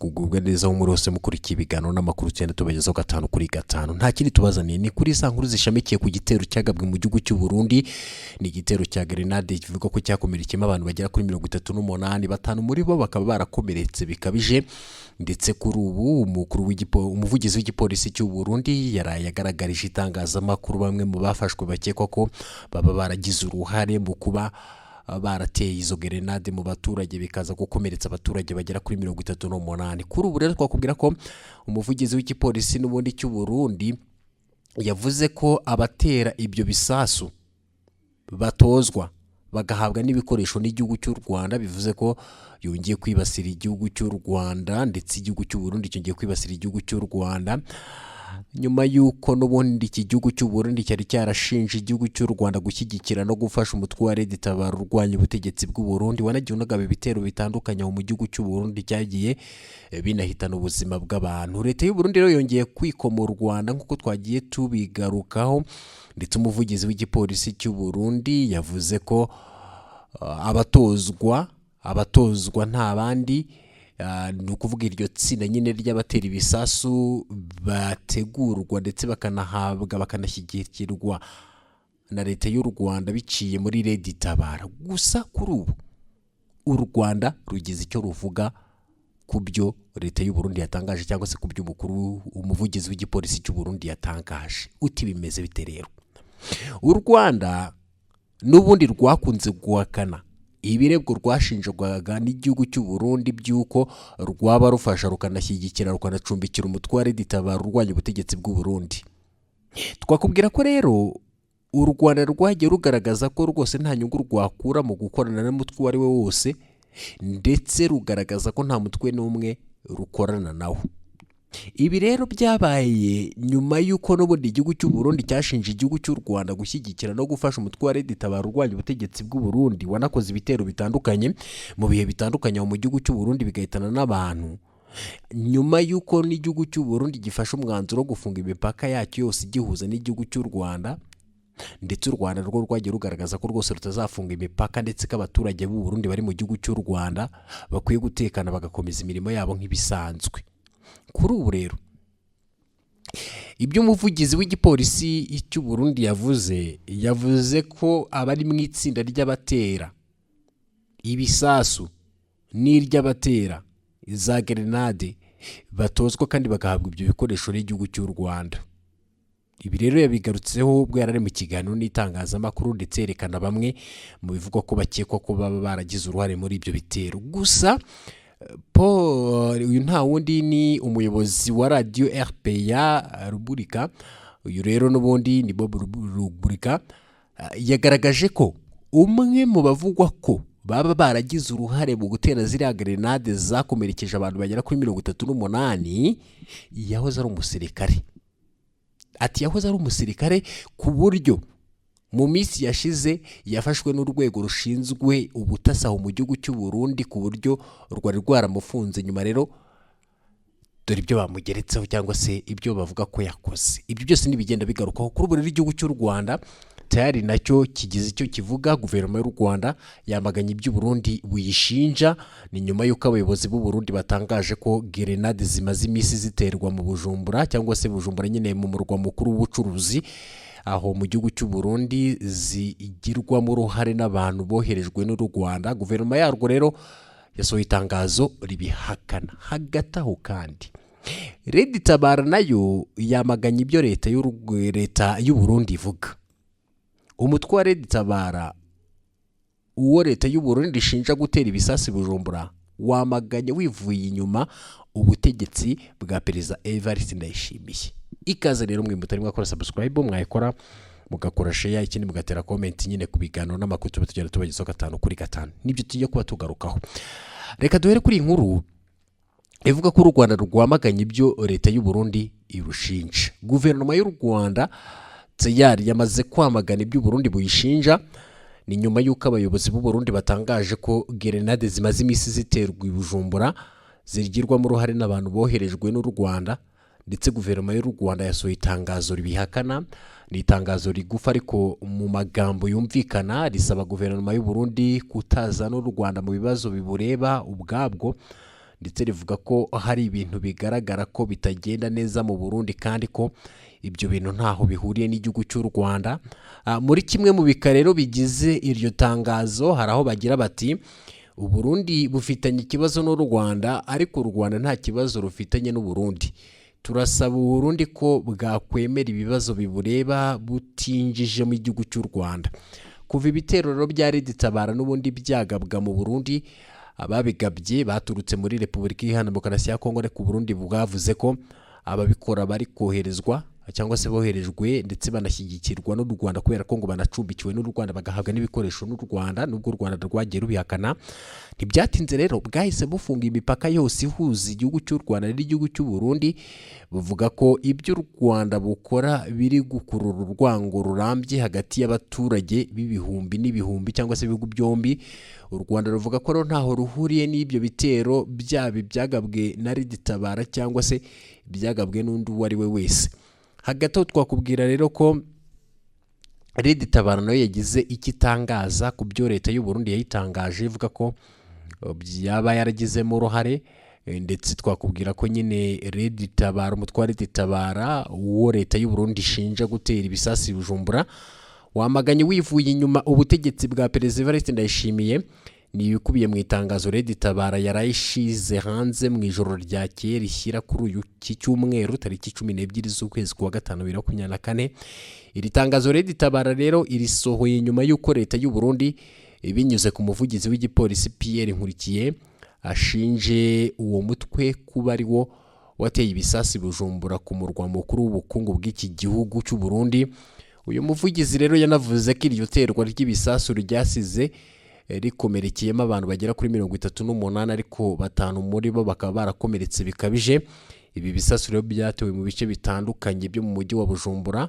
kugubwa neza aho muri hose mukurikiye ibiganiro n'amakuru cyane tubagezaho gatanu kuri gatanu. Nta kindi tubazaniye ni kuri za nkuru zishamikiye ku gitero cyagabwe mu gihugu cy'u Burundi. Ni igitero cya grenade kivuga ko cyakomerekeyemo abantu bagera kuri 38, batanu muri bo bakaba barakomeretse bikabije. Ndetse kuri ubu umuvugizi w'igipolisi cy'u Burundi yaraye agaragarije itangazamakuru bamwe mu bafashwe bakekwa ko baba baragize uruhare mu kuba barateye izo grenade mu baturage bikaza gukomeretsa abaturage bagera kuri 38. Kuri ubu rero twakubwira ko umuvugizi w'igipolisi n'ubundi cy'u Burundi yavuze ko abatera ibyo bisasu batozwa bagahabwa n'ibikoresho n'igihugu cy'u Rwanda, bivuze ko yongeye kwibasira igihugu cy'u Rwanda, ndetse igihugu cy'u Burundi cyongeye kwibasira igihugu cy'u Rwanda nyuma yuko n'ubundi iki gihugu cy'u Burundi cyari cyarashinje igihugu cy'u Rwanda gushyigikira no gufasha umutwe wa Red Tabara urwanya ubutegetsi bw'u Burundi wanagiye unagaba ibitero bitandukanye mu gihugu cy'u Burundi cyagiye binahitana ubuzima bw'abantu. Leta y'u Burundi rero yongeye kwikoma u Rwanda nk'uko twagiye tubigarukaho, ndetse umuvugizi w'igipolisi cy'u Burundi yavuze ko abatozwa nta bandi ni ukuvuga iryo tsinda nyine ry'abatera ibisasu bategurwa ndetse bakanahabwa bakanashyigikirwa na leta y'u Rwanda biciye muri Red Tabara. Gusa kuri ubu u Rwanda rugize icyo ruvuga ku byo leta y'u Burundi yatangaje, cyangwa se ku byo umuvugizi w'igipolisi cy'u Burundi yatangaje. Uti bimeze bite rero? U Rwanda n'ubundi rwakunze guhakana ibirego rwashinjwaga n'igihugu cy'u Burundi by'uko rwaba rufasha rukanashyigikira rukanacumbikira umutwe wa Red Tabara urwanya ubutegetsi bw'u Burundi. Twakubwira ko rero u Rwanda rwagiye rugaragaza ko rwose nta nyungu rwakura mu gukorana n'umutwe uwo ari we wose, ndetse rugaragaza ko nta mutwe n'umwe rukorana nawo. Ibi rero byabaye nyuma y'uko n'ubundi igihugu cy'u Burundi cyashinje igihugu cy'u Rwanda gushyigikira no gufasha umutwe wa Red Tabara urwanya ubutegetsi bw'u Burundi wanakoze ibitero bitandukanye mu bihe bitandukanye mu gihugu cy'u Burundi bigahitana n'abantu. Nyuma y'uko n'igihugu cy'u Burundi gifashe umwanzuro wo gufunga imipaka yacyo yose igihuza n'igihugu cy'u Rwanda, ndetse u Rwanda rwo rwagiye rugaragaza ko rwose rutazafunga imipaka, ndetse ko abaturage b'u Burundi bari mu gihugu cy'u Rwanda bakwiye gutekana bagakomeza imirimo yabo nk'ibisanzwe. Kuri ubu rero ibyo umuvugizi w'igipolisi cy'u Burundi yavuze ko abari mu itsinda ry'abatera ibisasu n'iry'abatera za grenade batozwa kandi bagahabwa ibyo bikoresho n'igihugu cy'u Rwanda. Ibi rero yabigarutseho ubwo yarari mu kiganiro n'itangazamakuru, ndetse yerekana bamwe mu bivugwa ko bakekwa ko baba baragize uruhare muri ibyo bitero. Gusa uyu nta wundi ni umuyobozi wa radio RPA Ruburika. Uyu rero n'ubundi ni Bob Ruburika yagaragaje ko umwe mu bavugwa ko baba baragize uruhare mu gutera ziriya grenade zakomerekeje abantu bagera kuri 38 yahoze ari umusirikare. Ati yahoze ari umusirikare ku buryo mu minsi yashize yafashwe n'urwego rushinzwe ubutasi aho mu gihugu cy'u Burundi, ku buryo rwari rwaramufunze. Nyuma rero dore ibyo bamugeretseho cyangwa se ibyo bavuga ko yakoze. Ibyo byose nibigenda bigarukaho. Kuri ubu rero igihugu cy'u Rwanda tayari nacyo kigize icyo kivuga. Guverinoma y'u Rwanda yamaganye iby'u Burundi buyishinja. Ni nyuma y'uko abayobozi b'u Burundi batangaje ko grenade zimaze iminsi ziterwa mu Bujumbura, cyangwa se Bujumbura nyine mu murwa mukuru w'ubucuruzi aho mu gihugu cy'u Burundi, zigirwamo uruhare n'abantu boherejwe n'u Rwanda. Guverinoma yarwo rero yasohoye itangazo ribihakana. Hagati aho kandi Red Tabara nayo yamaganye ibyo leta y'u Burundi ivuga. Umutwe wa Red Tabara uwo leta y'u Burundi ishinja gutera ibisasi Bujumbura wamaganye wivuye inyuma ubutegetsi bwa Perezida Evariste Ndayishimiye. Ikaze rero mwe mutari mwakora subscribe, mwayikora mugakora share, ikindi mugatera comment nyine ku biganiro n'amakuru tugenda tubagezaho gatanu kuri gatanu. Nibyo tugiye kuba tugarukaho. Reka duhere kuri inkuru ivuga ko u Rwanda rwamaganye ibyo leta y'u Burundi irushinja. Guverinoma y'u Rwanda tayari yamaze kwamagana ibyo Burundi buyishinja. Ni nyuma y'uko abayobozi b'u Burundi batangaje ko grenade zimaze iminsi ziterwa i Bujumbura zirigirwamo uruhare n'abantu boherejwe n'u Rwanda, ndetse guverinoma y'u Rwanda yasohoye itangazo ribihakana. Ni itangazo rigufa ariko mu magambo yumvikana risaba guverinoma y'u Burundi kutazana n'u Rwanda mu bibazo bibureba ubwabwo, ndetse rivuga ko hari ibintu bigaragara ko bitagenda neza mu Burundi kandi ko ibyo bintu ntaho bihuriye n'igihugu cy'u Rwanda. Muri kimwe mu bika rero bigize iryo tangazo hari aho bagira bati u Burundi bufitanye ikibazo n'u Rwanda ariko u Rwanda nta kibazo rufitanye n'u Burundi. Turasaba u Burundi ko bwakwemera ibibazo bibureba butinjije mu gihugu cy'u Rwanda. Kuva ibitero rero byari ditabara n'ubundi byagabwa mu Burundi, ababigabye baturutse muri Repubulika Iharanira Demokarasi ya Kongo, ariko Burundi bwavuze ko ababikora bari koherezwa cyangwa se boherejwe ndetse banashyigikirwa n'u Rwanda kubera ko ngo banacumbikiwe n'u Rwanda bagahabwa n'ibikoresho n'u Rwanda, nubwo u Rwanda rwagiye rubihakana. Ntibyatinze rero bwahise bufunga imipaka yose ihuza igihugu cy'u Rwanda n'igihugu cy'u Burundi, buvuga ko ibyo u Rwanda bukora biri gukurura urwango rurambye hagati y'abaturage b'ibihumbi n'ibihumbi cyangwa se ibihugu byombi. U Rwanda ruvuga ko rero ntaho ruhuriye n'ibyo bitero byagabwe na Tabara cyangwa se byagabwe n'undi uwo ari we wese. Hagati aho twakubwira rero ko Tabara nayo yagize ikitangaza ku byo leta y'u Burundi yayitangaje, ivuga ko byaba yaragizemo uruhare, ndetse twakubwira ko nyine Tabara, umutware Tabara uwo leta y'u Burundi ishinja gutera ibisasi Bujumbura, wamaganye wivuye inyuma ubutegetsi bwa Perezida Evariste Ndayishimiye. Ni ibikubiye mu itangazo Tabara yarayishize hanze mu ijoro ryakeye rishyira kuri uyu cyumweru tariki 12 z'ukwezi kwa gatanu 2024. Iri tangazo Tabara rero irisohoye nyuma y'uko leta y'u Burundi binyuze ku muvugizi w'igipolisi Pierre Nkurikiye ashinje uwo mutwe kuba ari wo wateye ibisasi Bujumbura ku murwa mukuru w'ubukungu bw'iki gihugu cy'u Burundi. Uyu muvugizi rero yanavuze ko iryo terwa ry'ibisasu ryasize rikomerekeyemo abantu bagera kuri 38, ariko 5 muri bo bakaba barakomeretse bikabije. Ibi bisasu rero byatewe mu bice bitandukanye byo mu mujyi wa Bujumbura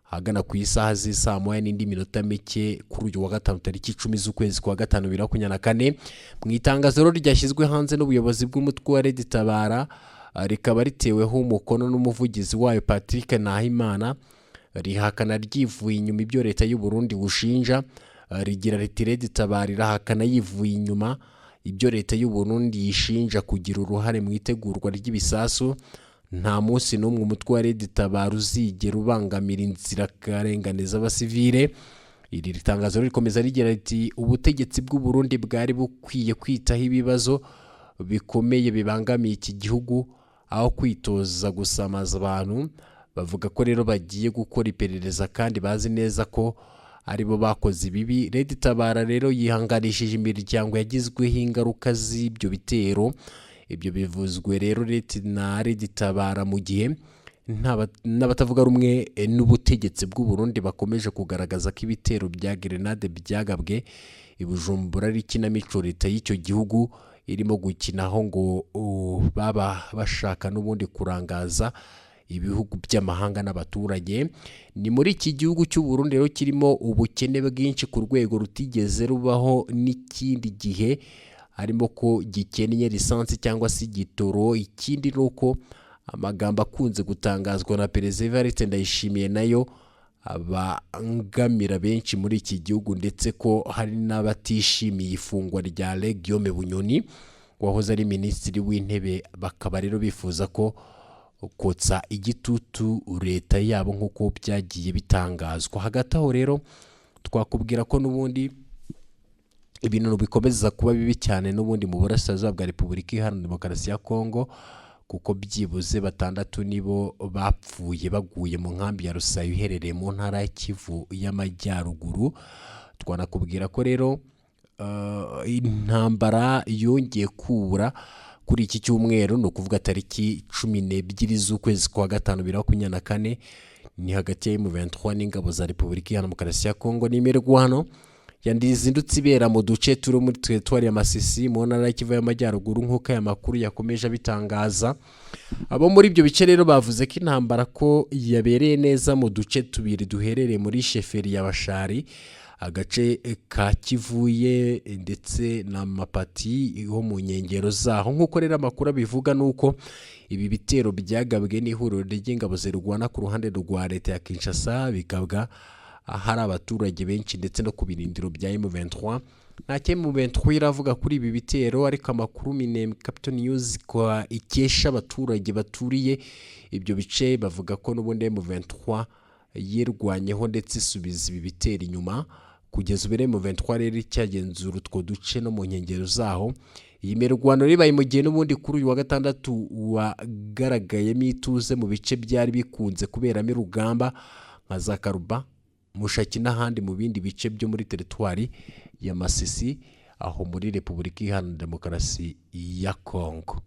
hagana ku isaha z'isa moya n'indi minota mike kuri uyu wa gatanu tariki 10 z'ukwezi kwa gatanu 2024. Mu itangazo rero ryashyizwe hanze n'ubuyobozi bw'umutwe wa Tabara, rikaba riteweho umukono n'umuvugizi wayo Patrick Nahimana, rihakana ryivuye inyuma ibyo leta y'u Burundi bushinja. Rigira riti Tabara irahakana yivuye inyuma ibyo leta y'u Burundi yishinja kugira uruhare mu itegurwa ry'ibisasu. Nta munsi n'umwe umutwe wa Tabara uzigera ubangamira inzira karengane z'abasivile. Iri tangazo rikomeza rigira riti ubutegetsi bw'u Burundi bwari bukwiye kwitaho ibibazo bikomeye bibangamiye iki gihugu aho kwitoza gusamaza abantu. Bavuga ko rero bagiye gukora iperereza kandi bazi neza ko aribo bakoze ibibi. Tabara rero yihanganishije imiryango yagizweho ingaruka z'ibyo bitero. Ibyo bivuzwe rero na Tabara mu gihe n'abatavuga rumwe n'ubutegetsi bw'u Burundi bakomeje kugaragaza ko ibitero bya grenade byagabwe i Bujumbura ari ikinamico leta y'icyo gihugu irimo gukinaho ngo baba bashaka n'ubundi kurangaza ibihugu by'amahanga n'abaturage. Ni muri iki gihugu cy'u Burundi rero kirimo ubukene bwinshi ku rwego rutigeze rubaho n'ikindi gihe, harimo ko gikennye lisansi cyangwa se igitoro. Ikindi nuko amagambo akunze gutangazwa na Perezida Evariste Ndayishimiye nayo abangamira benshi muri iki gihugu, ndetse ko hari n'abatishimiye ifungwa rya Guillaume Bunyoni wahoze ari minisitiri w'intebe, bakaba rero bifuza ko kotsa igitutu leta yabo nk'uko byagiye bitangazwa. Hagati aho rero twakubwira ko n'ubundi ibintu bikomeza kuba bibi cyane n'ubundi mu burasirazuba bwa Repubulika Iharanira Demokarasi ya Kongo, kuko byibuze 6 nibo bapfuye baguye mu nkambi ya Rusayo iherereye mu ntara ya Kivu y'Amajyaruguru. Twanakubwira ko rero intambara yongeye kubura kuri iki cyumweru, no kuvuga tariki 12 z'ukwezi kwa gatanu 2024, ni hagati ya M23 n'ingabo za Repubulika Iharanira Demokarasi ya Kongo. N'imirwano yandizindutse ibera mu duce turi muri teritwari ya Masisi mu ntara ya Kivu y'Amajyaruguru nk'uko aya makuru yakomeje abitangaza. Abo muri ibyo bice rero bavuze ko intambara ko yabereye neza mu duce tubiri duherereye muri sheferi ya Bashari, agace ka Kivuye ndetse na Mapati ho mu nkengero zaho. Nk'uko rero amakuru bivuga nuko ibi bitero byagabwe n'ihuriro ry'ingabo zirwana ku ruhande rwa leta ya Kinshasa, bikabwa ahari abaturage benshi ndetse no ku birindiro bya M23. Nta M23 iravuga kuri ibi bitero, ariko amakuru Minem Capital News kwa ikesha abaturage baturiye ibyo bice bavuga ko n'ubundi M23 yirwanyeho ndetse isubiza ibi bitero inyuma. Kugeza ubu M23 rero cyagenzura utwo duce no mu nkengero zaho. Iyi mirwano ribaye mu gihe n'ubundi kuri uyu wa gatandatu wagaragayemo ituze mu bice byari bikunze kuberamo urugamba nka za Karuba, Mushaki n'ahandi mu bindi bice byo muri teritwari ya Masisi aho muri Repubulika Iharanira Demokarasi ya Kongo.